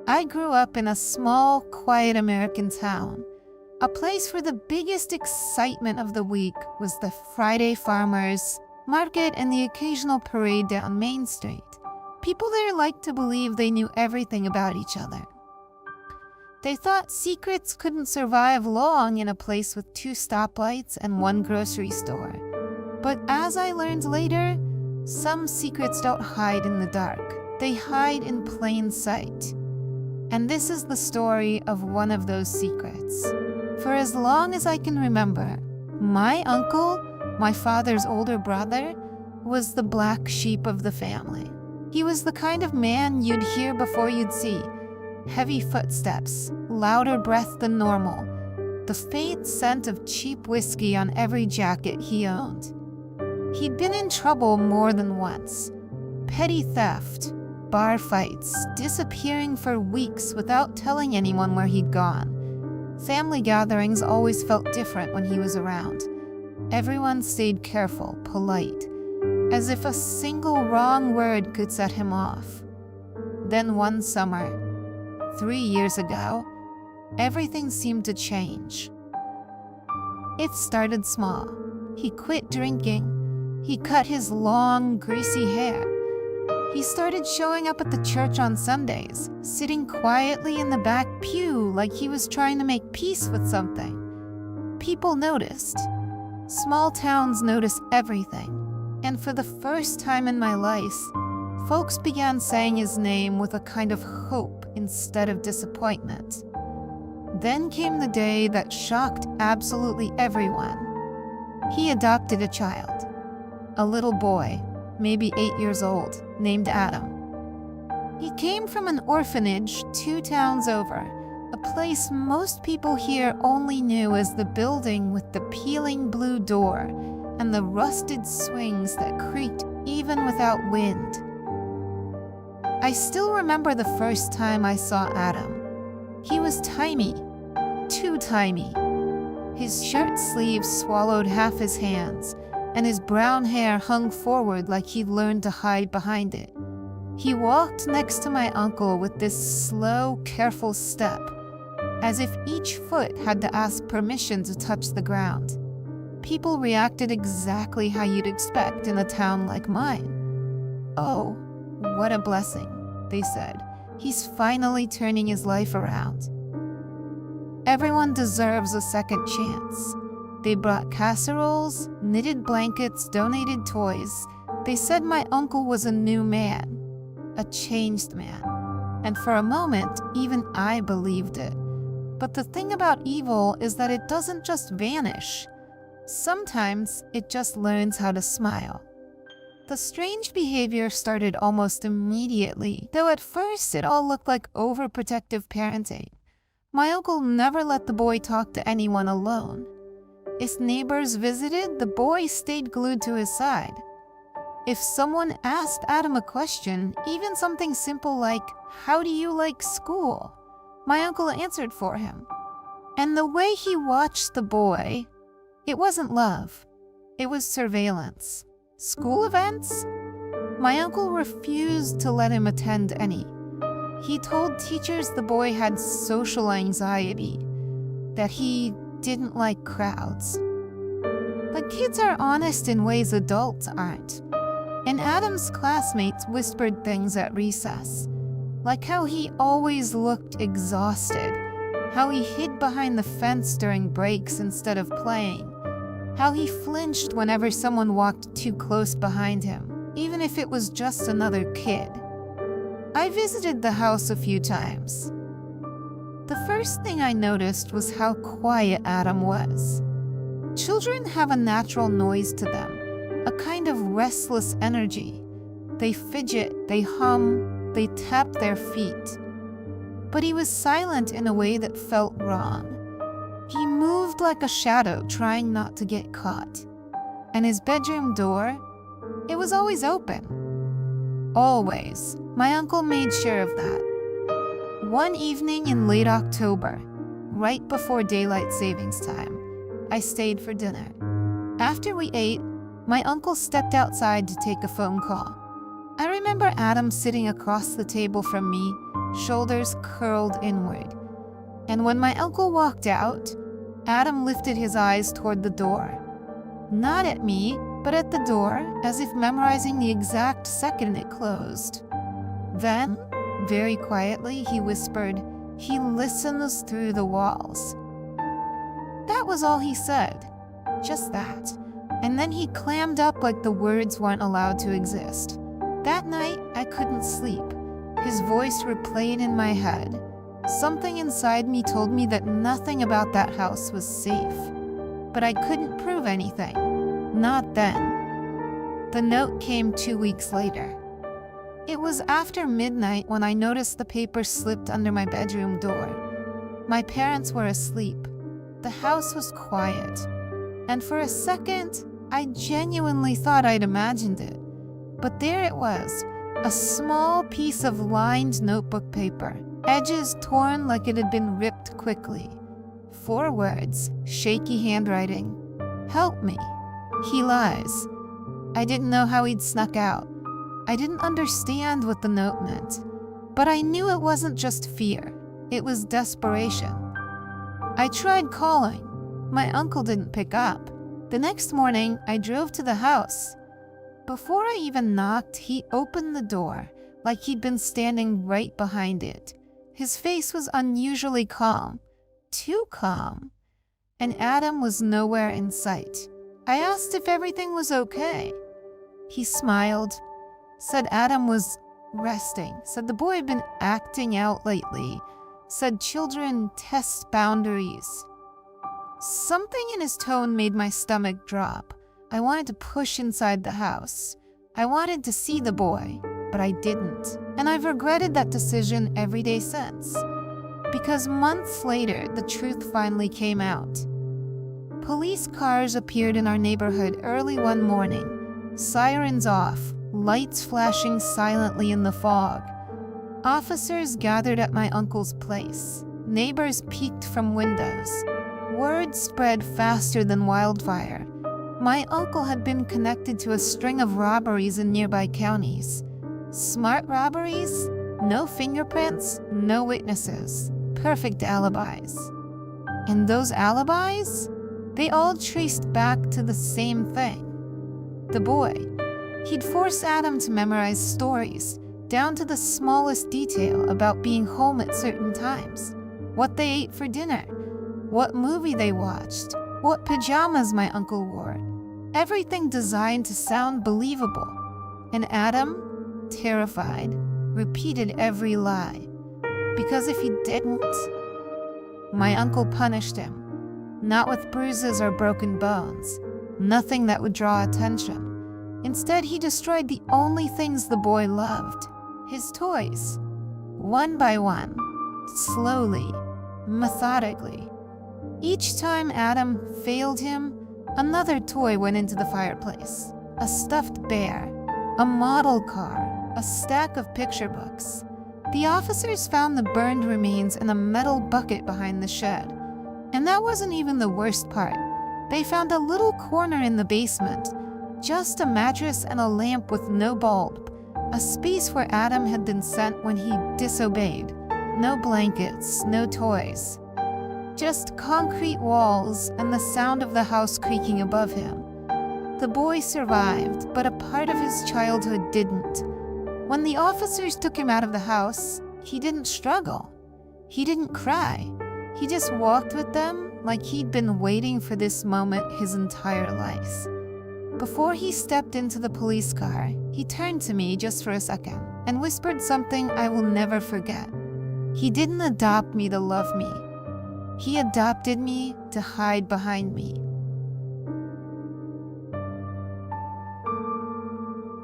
I grew up in a small, quiet American town, a place where the biggest excitement of the week was the Friday farmers market and the occasional parade down Main Street. People there liked to believe they knew everything about each other. They thought secrets couldn't survive long in a place with 2 stoplights and 1 grocery store. But as I learned later, some secrets don't hide in the dark. They hide in plain sight. And this is the story of one of those secrets. For as long as I can remember, my uncle, my father's older brother, was the black sheep of the family. He was the kind of man you'd hear before you'd see. Heavy footsteps, louder breath than normal, the faint scent of cheap whiskey on every jacket he owned. He'd been in trouble more than once. Petty theft, bar fights, disappearing for weeks without telling anyone where he'd gone. Family gatherings always felt different when he was around. Everyone stayed careful, polite, as if a single wrong word could set him off. Then one summer, 3 years ago, everything seemed to change. It started small. He quit drinking. He cut his long, greasy hair. He started showing up at the church on Sundays, sitting quietly in the back pew like he was trying to make peace with something. People noticed. Small towns notice everything. And for the first time in my life, folks began saying his name with a kind of hope instead of disappointment. Then came the day that shocked absolutely everyone. He adopted a child, a little boy, maybe 8 years old, named Adam. He came from an orphanage 2 towns over, a place most people here only knew as the building with the peeling blue door and the rusted swings that creaked even without wind. I still remember the first time I saw Adam. He was tiny, too tiny. His shirt sleeves swallowed half his hands, and his brown hair hung forward like he'd learned to hide behind it. He walked next to my uncle with this slow, careful step, as if each foot had to ask permission to touch the ground. People reacted exactly how you'd expect in a town like mine. "Oh, what a blessing," they said. "He's finally turning his life around." Everyone deserves a second chance. They brought casseroles, knitted blankets, donated toys. They said my uncle was a new man, a changed man. And for a moment, even I believed it. But the thing about evil is that it doesn't just vanish. Sometimes it just learns how to smile. The strange behavior started almost immediately, though at first it all looked like overprotective parenting. My uncle never let the boy talk to anyone alone. If neighbors visited, the boy stayed glued to his side. If someone asked Adam a question, even something simple like, "How do you like school?" my uncle answered for him. And the way he watched the boy, it wasn't love. It was surveillance. School events? My uncle refused to let him attend any. He told teachers the boy had social anxiety, that he didn't like crowds. But kids are honest in ways adults aren't. And Adam's classmates whispered things at recess, like how he always looked exhausted, how he hid behind the fence during breaks instead of playing, how he flinched whenever someone walked too close behind him, even if it was just another kid. I visited the house a few times. The first thing I noticed was how quiet Adam was. Children have a natural noise to them, a kind of restless energy. They fidget, they hum, they tap their feet. But he was silent in a way that felt wrong. He moved like a shadow, trying not to get caught. And his bedroom door, it was always open. Always. My uncle made sure of that. One evening in late October, right before daylight savings time, I stayed for dinner. After we ate, my uncle stepped outside to take a phone call. I remember Adam sitting across the table from me. shoulders curled inward. And when my uncle walked out, Adam lifted his eyes toward the door. Not at me, but at the door, as if memorizing the exact second it closed. Then, very quietly, he whispered, "He listens through the walls." That was all he said. Just that. And then he clammed up like the words weren't allowed to exist. That night, I couldn't sleep. His voice replayed in my head. Something inside me told me that nothing about that house was safe. But I couldn't prove anything. Not then. The note came 2 weeks later. It was after midnight when I noticed the paper slipped under my bedroom door. My parents were asleep. The house was quiet. And for a second, I genuinely thought I'd imagined it. But there it was, a small piece of lined notebook paper, edges torn like it had been ripped quickly. 4 words, shaky handwriting. "Help me. He lies." I didn't know how he'd snuck out. I didn't understand what the note meant. But I knew it wasn't just fear. It was desperation. I tried calling. My uncle didn't pick up. The next morning, I drove to the house. Before I even knocked, he opened the door, like he'd been standing right behind it. His face was unusually calm. Too calm. And Adam was nowhere in sight. I asked if everything was okay. He smiled, said Adam was resting, said the boy had been acting out lately, said children test boundaries. Something in his tone made my stomach drop. I wanted to push inside the house. I wanted to see the boy, but I didn't. And I've regretted that decision every day since. Because months later, the truth finally came out. Police cars appeared in our neighborhood early one morning. Sirens off, lights flashing silently in the fog. Officers gathered at my uncle's place. Neighbors peeked from windows. Word spread faster than wildfire. My uncle had been connected to a string of robberies in nearby counties. Smart robberies, no fingerprints, no witnesses, perfect alibis. And those alibis? They all traced back to the same thing. The boy. He'd force Adam to memorize stories, down to the smallest detail about being home at certain times, what they ate for dinner, what movie they watched, what pajamas my uncle wore. Everything designed to sound believable. And Adam, terrified, repeated every lie. Because if he didn't, my uncle punished him. Not with bruises or broken bones, nothing that would draw attention. Instead, he destroyed the only things the boy loved, his toys. One by one, slowly, methodically. Each time Adam failed him, another toy went into the fireplace. A stuffed bear, a model car, a stack of picture books. The officers found the burned remains in a metal bucket behind the shed. And that wasn't even the worst part. They found a little corner in the basement, just a mattress and a lamp with no bulb, a space where Adam had been sent when he disobeyed. No blankets, no toys. Just concrete walls and the sound of the house creaking above him. The boy survived, but a part of his childhood didn't. When the officers took him out of the house, he didn't struggle. He didn't cry. He just walked with them like he'd been waiting for this moment his entire life. Before he stepped into the police car, he turned to me just for a second and whispered something I will never forget. He didn't adopt me to love me. He adopted me to hide behind me.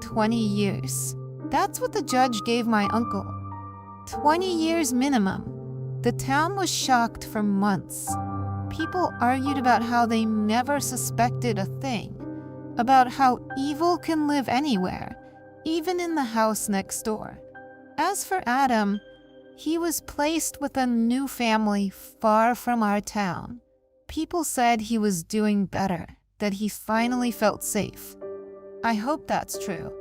20 years. That's what the judge gave my uncle. 20 years minimum. The town was shocked for months. People argued about how they never suspected a thing, about how evil can live anywhere, even in the house next door. As for Adam, he was placed with a new family far from our town. People said he was doing better, that he finally felt safe. I hope that's true.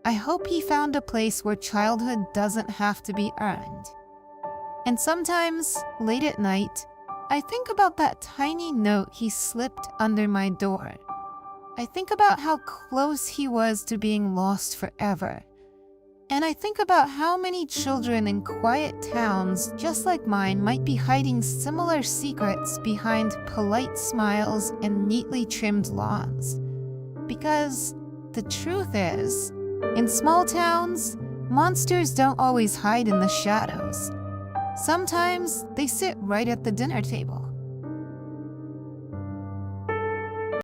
I hope he found a place where childhood doesn't have to be earned. And sometimes, late at night, I think about that tiny note he slipped under my door. I think about how close he was to being lost forever. And I think about how many children in quiet towns just like mine might be hiding similar secrets behind polite smiles and neatly trimmed lawns. Because the truth is, in small towns, monsters don't always hide in the shadows. Sometimes they sit right at the dinner table.